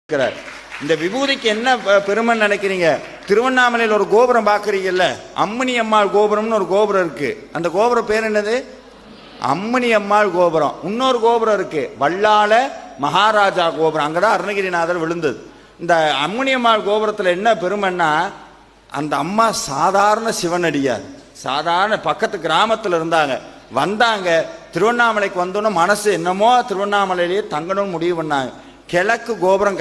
இருக்கிறார். இந்த விபூதிக்கு என்ன பெருமை நினைக்கிறீங்க? திருவண்ணாமலையில் ஒரு கோபுரம் பார்க்குறீங்கல்ல, அம்மணி அம்மாள் கோபுரம்னு ஒரு கோபுரம் இருக்கு. அந்த கோபுரம் பேர் என்னது? அம்மணி அம்மாள் கோபுரம். இன்னொரு கோபுரம் இருக்கு, வல்லாள மகாராஜா கோபுரம். அங்கதான் அருணகிரிநாதர் விழுந்தது. இந்த அம்மணி அம்மாள் கோபுரத்தில் என்ன பெருமைன்னா, அந்த அம்மா சாதாரண சிவனடியார், சாதாரண பக்கத்து கிராமத்தில் இருந்தாங்க. வந்தாங்க, திருவண்ணாமலைக்கு வந்தோன்னு மனசு என்னமோ திருவண்ணாமலையிலேயே தங்கணும்னு முடிவு பண்ணாங்க. கிழக்கு கோபுரம்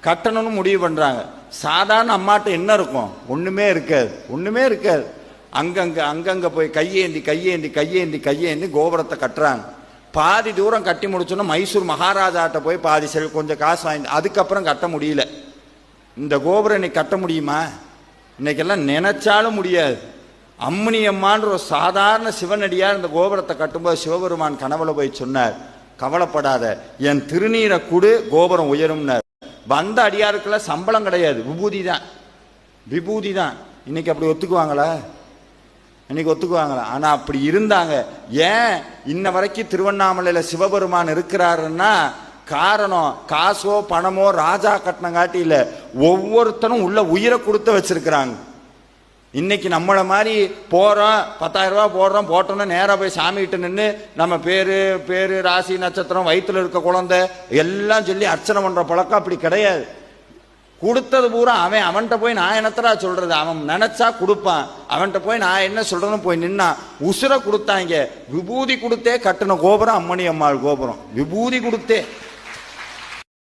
கட்டணும்னு முடிவு பண்றாங்க. சாதாரண அம்மாட்ட என்ன இருக்கும்? ஒண்ணுமே இருக்காது, ஒண்ணுமே இருக்காது. அங்கங்க போய் கையேந்தி கோபுரத்தை கட்டுறாங்க. பாதி தூரம் கட்டி முடிச்சோன்னா மைசூர் மகாராஜாட்ட போய் பாதி கொஞ்சம் காசு வாங்கி, அதுக்கப்புறம் கட்ட முடியல. இந்த கோபுரம் இன்னைக்கு கட்ட முடியுமா? இன்னைக்கெல்லாம் நினைச்சாலும் முடியாது. அம்மணி அம்மான்ற ஒரு சாதாரண சிவனடியார் இந்த கோபுரத்தை கட்டும்போது சிவபெருமான் கனவுல போய் சொன்னார், கவலைப்படாத, என் திருநீரை கூடு, கோபுரம் உயரும்னார். வந்த அடியாருக்கெல்லாம் சம்பளம் கிடையாது, விபூதி தான். இன்னைக்கு அப்படி ஒத்துக்குவாங்களா? இன்னைக்கு ஒத்துக்குவாங்களா? ஆனா அப்படி இருந்தாங்க. ஏன் இன்ன வரைக்கும் திருவண்ணாமலையில சிவபெருமான் இருக்கிறாருன்னா காரணம் காசோ பணமோ ராஜா கட்டணங்காட்டி இல்ல, ஒவ்வொருத்தரும் உள்ள உயிரை கொடுத்து வச்சிருக்கிறாங்க. இன்னைக்கு நம்மளை மாதிரி போறோம், 10,000 ரூபா போடுறோம், போட்டோம்னா நேராக போய் சாமிகிட்ட நின்று நம்ம பேரு ராசி நட்சத்திரம் வயிற்றுல இருக்க குழந்தை எல்லாம் சொல்லி அர்ச்சனை பண்ற பழக்கம் அப்படி கிடையாது. கொடுத்தது பூரா அவன்கிட்ட போய் நான் என்னத்தரா சொல்றது? அவன் நினைச்சா கொடுப்பான், அவன்கிட்ட போய் நான் என்ன சொல்றதுன்னு போய் நின்னா உசுர கொடுத்தாங்க. விபூதி கொடுத்தே கட்டின கோபுரம் அம்மணி அம்மாள் கோபுரம், விபூதி கொடுத்தே.